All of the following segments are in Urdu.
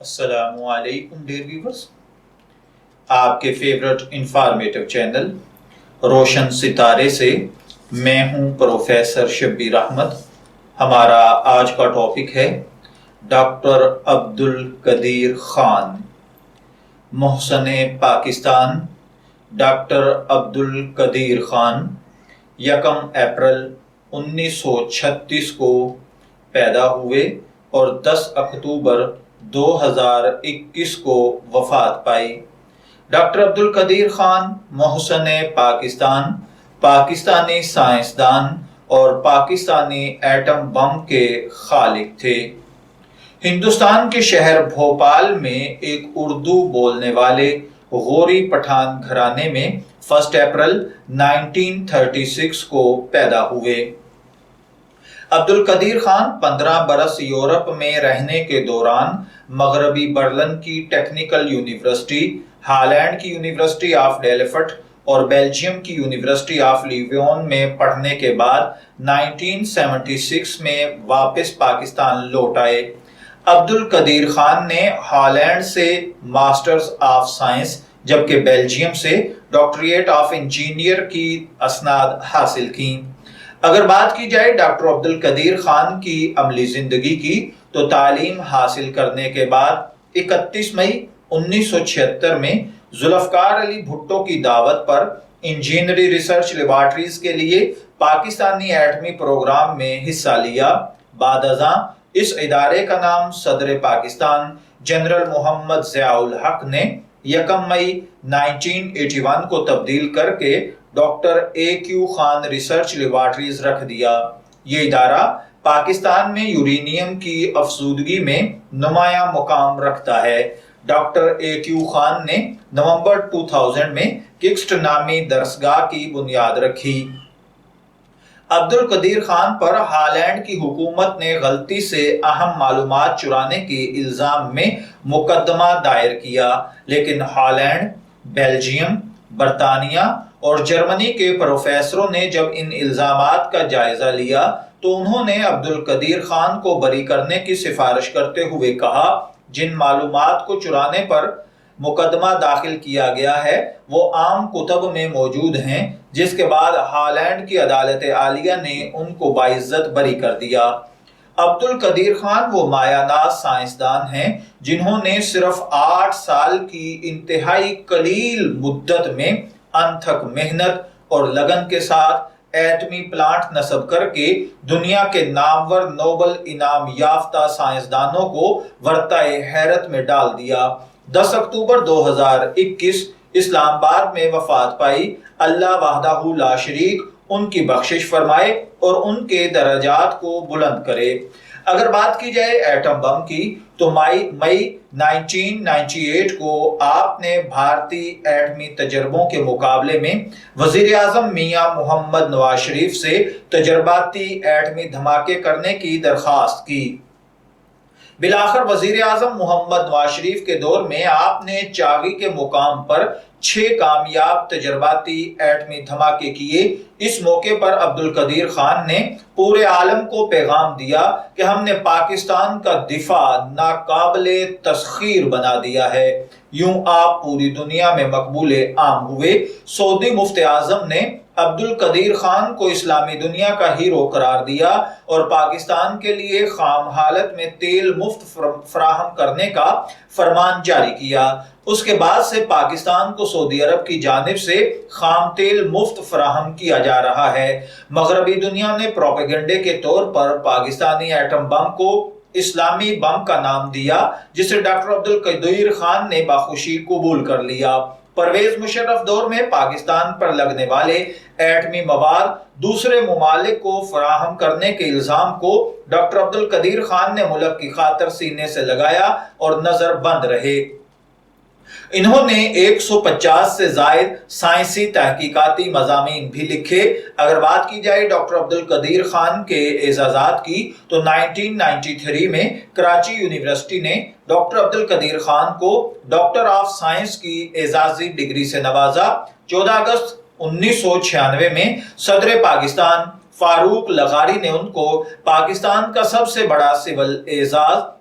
السلام علیکم ڈیئر ویورز، آپ کے فیورٹ انفارمیٹو چینل روشن ستارے سے میں ہوں پروفیسر شبیر احمد۔ ہمارا آج کا ٹاپک ہے ڈاکٹر عبدالقدیر خان، محسن پاکستان۔ ڈاکٹر عبدالقدیر خان 1 اپریل 1936 کو پیدا ہوئے اور 10 اکتوبر 2021 کو وفات پائی۔ ڈاکٹر عبدالقدیر خان محسن پاکستان، پاکستانی سائنسدان اور پاکستانی ایٹم بم کے خالق تھے۔ ہندوستان کے شہر بھوپال میں ایک اردو بولنے والے غوری پٹھان گھرانے میں 1 اپریل 1936 کو پیدا ہوئے۔ عبدالقدیر خان 15 برس یورپ میں رہنے کے دوران مغربی برلن کی ٹیکنیکل یونیورسٹی، ہالینڈ کی یونیورسٹی آف ڈیلفٹ اور بیلجیم کی یونیورسٹی آف لیون میں پڑھنے کے بعد 1976 میں واپس پاکستان لوٹ آئے۔ عبدالقدیر خان نے ہالینڈ سے ماسٹرز آف سائنس جبکہ بیلجیم سے ڈاکٹریٹ آف انجینئر کی اسناد حاصل کی۔ اگر بات کی جائے ڈاکٹر عبدالقدیر خان کی عملی زندگی کی تو تعلیم حاصل کرنے کے بعد 31 مئی 1976 میں ذوالفقار علی بھٹو کی دعوت پر انجینئرنگ ریسرچ لیبارٹریز کے لیے پاکستانی ایٹمی پروگرام میں حصہ لیا۔ بعد ازاں اس ادارے کا نام صدر پاکستان جنرل محمد ضیاء الحق نے 1 مئی 1981 کو تبدیل کر کے doctor A.Q. Khan research laboratories رکھ دیا۔ یہ ادارہ پاکستان میں یورینیم کی افزودگی میں نمایاں مقام رکھتا ہے۔ Doctor A.Q. خان نے نومبر 2000 میں ککسٹ نامی درسگاہ کی بنیاد رکھی۔ عبدالقدیر خان پر ہالینڈ کی حکومت نے غلطی سے اہم معلومات چرانے کے الزام میں مقدمہ دائر کیا، لیکن ہالینڈ، بیلجیم، برطانیہ اور جرمنی کے پروفیسروں نے جب ان الزامات کا جائزہ لیا تو انہوں نے عبدالقدیر خان کو بری کرنے کی سفارش کرتے ہوئے کہا جن معلومات کو چرانے پر مقدمہ داخل کیا گیا ہے وہ عام کتب میں موجود ہیں، جس کے بعد ہالینڈ کی عدالت عالیہ نے ان کو باعزت بری کر دیا۔ عبدالقدیر خان وہ مایہ ناز سائنسدان ہیں جنہوں نے صرف 8 سال کی انتہائی قلیل مدت میں انتھک محنت اور لگن کے ساتھ ایٹمی پلانٹ نصب کر کے دنیا کے نامور نوبل انعام یافتہ سائنسدانوں کو ورطۂ حیرت میں ڈال دیا۔ 10 اکتوبر 2021 اسلام آباد میں وفات پائی۔ اللہ وحدہ لا شریک ان کی بخشش فرمائے اور ان کے درجات کو بلند کرے۔ اگر بات کی جائے ایٹم بم کی تو مئی 1998 کو آپ نے بھارتی ایٹمی تجربوں کے مقابلے میں وزیر اعظم میاں محمد نواز شریف سے تجرباتی ایٹمی دھماکے کرنے کی درخواست کی۔ بالآخر وزیر اعظم محمد نواز شریف کے دور میں آپ نے چاغی کے مقام پر 6 کامیاب تجرباتی ایٹمی دھماکے کیے۔ اس موقع پر عبدالقدیر خان نے پورے عالم کو پیغام دیا کہ ہم نے پاکستان کا دفاع ناقابل تسخیر بنا دیا ہے۔ یوں آپ پوری دنیا میں مقبول عام ہوئے۔ سعودی مفتی اعظم نے عبدالقدیر خان کو اسلامی دنیا کا ہیرو قرار دیا اور پاکستان کے لیے خام حالت میں تیل مفت فراہم کرنے کا فرمان جاری کیا۔ اس کے بعد سے پاکستان کو سعودی عرب کی جانب سے خام تیل مفت فراہم کیا جا رہا ہے۔ مغربی دنیا نے پروپیگنڈے کے طور پر پاکستانی ایٹم بم کو اسلامی بم کا نام دیا، جسے ڈاکٹر عبدالقدیر خان نے بخوشی قبول کر لیا۔ پرویز مشرف دور میں پاکستان پر لگنے والے ایٹمی مواد دوسرے ممالک کو فراہم کرنے کے الزام کو ڈاکٹر عبدالقدیر خان نے ملک کی خاطر سینے سے لگایا اور نظر بند رہے۔ انہوں نے 150 سے زائد سائنسی تحقیقاتی مضامین بھی لکھے۔ اگر بات کی جائے ڈاکٹر عبدالقدیر خان کے اعزازات کی تو 1993 میں کراچی یونیورسٹی نے ڈاکٹر عبدالقدیر خان کو ڈاکٹر آف سائنس کی اعزازی ڈگری سے نوازا۔ 14 اگست 1996 میں صدر پاکستان فاروق لغاری نے ان کو پاکستان کا سب سے بڑا سول اعزاز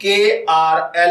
KRL